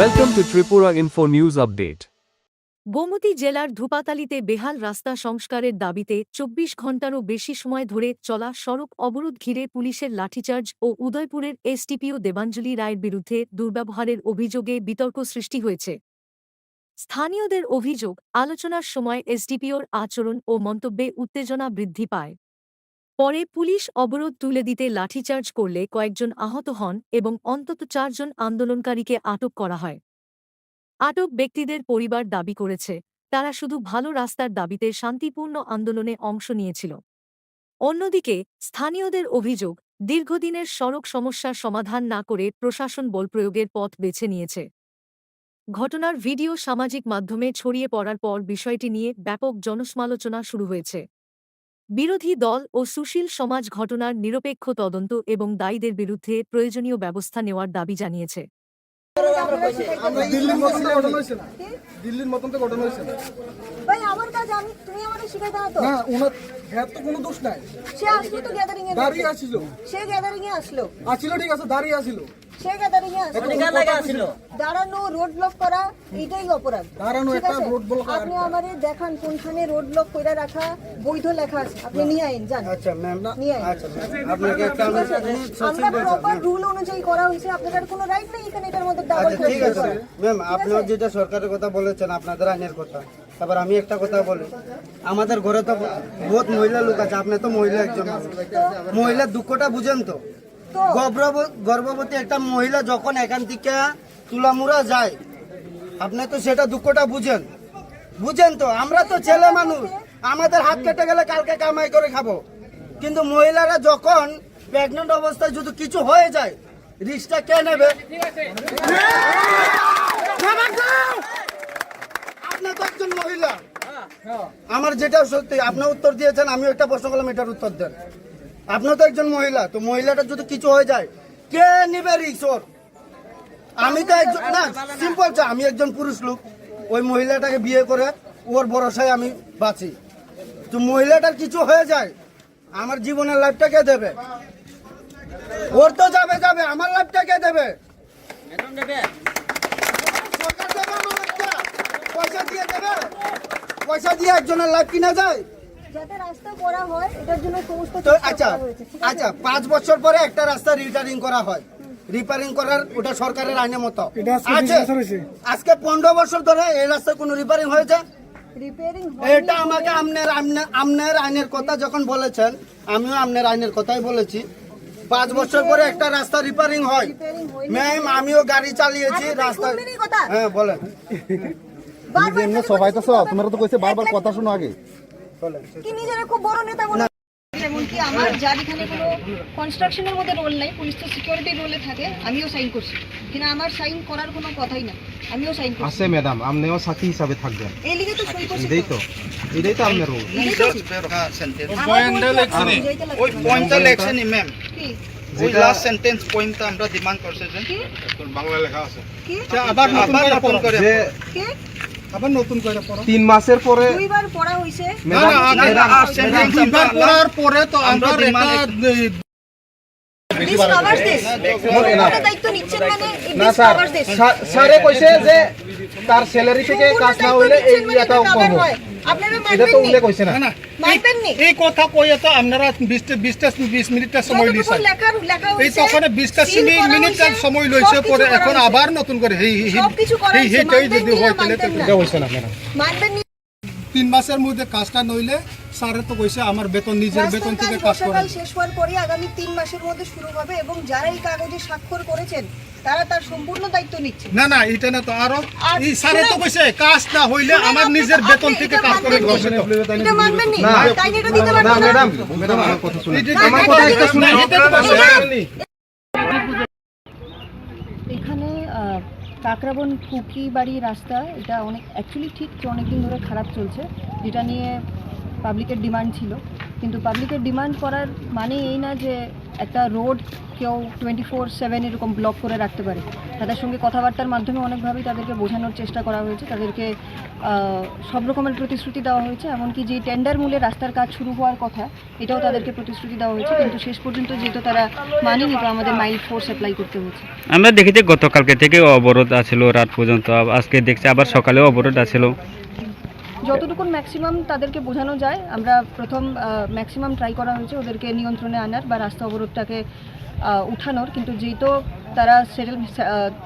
Welcome to Tripura Info News Update. Gomti জেলার ধূপাতালিতে বেহাল রাস্তা সংস্কারের দাবিতে ২৪ ঘণ্টারও বেশি সময় ধরে চলা সড়ক অবরোধ ঘিরে পুলিশের লাঠিচার্জ ও উদয়পুরের এসডিপিও দেবাঞ্জলি রায়ের বিরুদ্ধে দুর্ব্যবহারের অভিযোগে বিতর্ক সৃষ্টি হয়েছে। স্থানীয়দের অভিযোগ, আলোচনার সময় এসডিপিওর আচরণ ও মন্তব্যে উত্তেজনা বৃদ্ধি পায়। পরে পুলিশ অবরোধ তুলে দিতে লাঠিচার্জ করলে কয়েকজন আহত হন এবং অন্তত ৪ জন আন্দোলনকারীকে আটক করা হয়। আটক ব্যক্তিদের পরিবার দাবি করেছে, তারা শুধু ভালো রাস্তার দাবিতে শান্তিপূর্ণ আন্দোলনে অংশ নিয়েছিল। অন্যদিকে স্থানীয়দের অভিযোগ, দীর্ঘদিনের সড়ক সমস্যার সমাধান না করে প্রশাসন বলপ্রয়োগের পথ বেছে নিয়েছে। ঘটনার ভিডিও সামাজিক মাধ্যমে ছড়িয়ে পড়ার পর বিষয়টি নিয়ে ব্যাপক জনসমালোচনা শুরু হয়েছে। বিরোধী দল ও সুশীল সমাজ ঘটনার নিরপেক্ষ তদন্ত এবং দায়ীদের বিরুদ্ধে প্রয়োজনীয় ব্যবস্থা নেওয়ার দাবি জানিয়েছে। দিল্লির মতন তো ঘটনা হয়েছে না ভাই, আমার কাজ তুমি আমাকে শিখাইতে না তো। না, ওনার হ্যাঁ তো কোনো দোষ নাই। সে আসলো তো গ্যাদারিং এ, দাঁড়িয়ে আসিল। সে গ্যাদারিং এ আসলো, ঠিক আছে, দাঁড়িয়ে আসিল। সে গ্যাদারিং এ আসলো। দাঁড়ানো, রোড ব্লক করা, এটাই অপরাধ। দাঁড়ানো ঠিক একটা আছে? Road block. আপনি আমারে দেখান কোনখানে রোড ব্লক কইরা রাখা বৈধ লেখা আছে, আপনি নিয়ে আইন জান। আচ্ছা ম্যাম, নিয়ে আইন। আচ্ছা আপনাকে একটা আমরা প্রপার রুল অনুযায়ী করা হয়েছে, আপনাদের কোনো রাইট নেই এখানে এটার মধ্যে ডাবল। আচ্ছা ঠিক আছে ম্যাম, আপনারা যেটা সরকারের কথা বলেছেন, আপনাদের আইনের কথা, তারপর আমি একটা কথা বলি, আমাদের ঘরে তো বহুত মহিলা লোক আছে, আপনি তো মহিলা একজন, মহিলার দুঃখটা বুঝেন তো? গর্ভবতী একটা মহিলা যখন এখান থেকে তুলামুড়া যায়, আপনি তো সেটা দুঃখটা বুঝেন তো? আমরা তো ছেলে মানুষ, আমাদের হাত কেটে গেলে কালকে কামাই করে খাবো, কিন্তু মহিলারা যখন প্রেগনেন্ট অবস্থায় যদি কিছু হয়ে যায়, রিস্কটা কে নেবে? আপনি তো একজন মহিলা, আমার যেটা সত্যি আপনি উত্তর দিয়েছেন, আমিও একটা প্রশ্ন করলাম, এটার উত্তর দেন। আপনি তো একজন মহিলা, তো মহিলাটা যদি কিছু হয়ে যায়, কে নিবে রিক্স? আমি তো একজন না, সিম্পল, আমি একজন পুরুষ লোক, ওই মহিলাটাকে বিয়ে করে ওর ভরসায় আমি বাঁচি, তো মহিলাটার কিছু হয়ে যায়, আমার জীবনের লাইফটা কে দেবে? ওর তো যাবে, আমার লাইফটা কে দেবে? পয়সা দিয়ে একজনের লাইফ কিনা যায়? যাতে রাস্তা করা হয় এটার জন্য সমস্ত তো আচ্ছা 5 বছর পরে একটা রাস্তা রিপেয়ারিং করা হয়, রিপেয়ারিং করার ওটা সরকারের আইনের মতো আছে। আজকে 15 বছর ধরে এই রাস্তায় কোনো রিপেয়ারিং হয়েছে? রিপেয়ারিং এটা আমাকে আমনের আইনের কথা যখন বলেছেন, আমিও আমনের আইনের কথাই বলেছি। 5 বছর পরে একটা রাস্তা রিপেয়ারিং হয়। ম্যাম, আমিও গাড়ি চালিয়েছি রাস্তা। হ্যাঁ বলেন। সবাই তো আপনারা তো কইছে বারবার কথা শোনো আগে। কি নিজেরা খুব বড় নেতা মনে, এমনকি আমার যার এখানে কোনো কনস্ট্রাকশনের মধ্যে রোল নাই, পুলিশ তো সিকিউরিটি রোলে থাকে, আমিও সাইন করছি, কিন্তু আমার সাইন করার কোনো কথাই না, আমিও সাইন করছি। আছে ম্যাডাম, আপনিও সাথী হিসাবে থাকবেন, এই লিগে তো সই করছি। এটাই তো আপনার রোল। ওই পয়েন্টটা লেখছেন ম্যাম, কি ওই লাস্ট সেন্টেন্স পয়েন্টটা আমরা ডিমান্ড করছি যে বাংলা লেখা আছে। কি আবার নতুন করে যে কি আবার নতুন করে পড়ো। 3 মাসের পরে দুইবার পড়া হইছে। দুইবার পড়ার পরে তো আমরা This covers this. এটা দায়িত্ব নিচ্ছেন মানে না this স্যার, covers this. স্যারে কইছে যে তার স্যালারি থেকে কাজ না হইলে এই ইয়াটাও কম হয়, আপনারা এটা তো মানবেন উল্লেখ কইছে না। মানবেন নি। এই কথা কইয়া তো আপনারা 20 মিনিটটা সময় লিছেন। লেখা এই তো ওখানে 20 মিনিটটা সময় লইছে, পরে এখন আবার নতুন করে সবকিছু করা হইছে, এইটাই যদি হয় তাহলে তো এটা হইছে না ম্যাডাম। মানবেন নি। 3 মাসের মধ্যে কাজটা নইলে স্যারে তো কইছে আমার বেতন নিজের বেতন থেকে কাজ করে। বর্ষাকাল শেষ হওয়ার পরে আগামী 3 মাসের মধ্যে শুরু হবে এবং যারা এই কাগজে স্বাক্ষর করেছেন তারা তার সম্পূর্ণ দায়িত্ব নিচ্ছে। না এটা না তো আরো এই স্যারে তো কইছে কাজ না হইলে আমার নিজের বেতন থেকে কাজ করে দিবে। এটা মানবেন নি, না, তাই এটা দিতে পারবেন না না। ম্যাডাম আমার কথা শুনুন, এটা- আমার কথা একটা শুনুন। এখানে কাকরাবন কুকি বাড়ি রাস্তা, এটা অ্যাকচুয়ালি ঠিক অনেকদিন ধরে খারাপ চলছে, যেটা নিয়ে পাবলিকের ডিমান্ড ছিল, কিন্তু পাবলিকের ডিমান্ড করার মানে এই না যে একটা রোড কেউ 24/7 এরকম ব্লক করে রাখতে পারে। তাদের সঙ্গে কথাবার্তার মাধ্যমে অনেকভাবেই তাদেরকে বোঝানোর চেষ্টা করা হয়েছে, তাদেরকে সব রকমের প্রতিশ্রুতি দেওয়া হয়েছে, এমনকি যে টেন্ডার মূলে রাস্তার কাজ শুরু হওয়ার কথা এটাও তাদেরকে প্রতিশ্রুতি দেওয়া হয়েছে, কিন্তু শেষ পর্যন্ত যেহেতু তারা মানেনি তো আমাদের মাইল ফোর্স অ্যাপ্লাই করতে হয়েছে। আমরা দেখেছি গতকালকে থেকে অবরোধ আছিল রাত পর্যন্ত, আজকে দেখছি আবার সকালেও অবরোধ আছিল। যতটুকু ম্যাক্সিমাম তাদেরকে বোঝানো যায় আমরা প্রথম ম্যাক্সিমাম ট্রাই করা হয়েছে ওদেরকে নিয়ন্ত্রণে আনার বা রাস্তা অবরোধটাকে উঠানোর, কিন্তু যেহেতু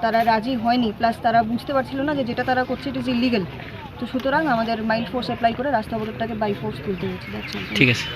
তারা রাজি হয়নি, প্লাস তারা বুঝতে পারছিল না যে যেটা তারা করছে ইট ইজ ইলিগাল, তো সুতরাং আমাদের মাইল ফোর্স অ্যাপ্লাই করে রাস্তা অবরোধটাকে বাই ফোর্স তুলতে হয়েছে। ঠিক আছে।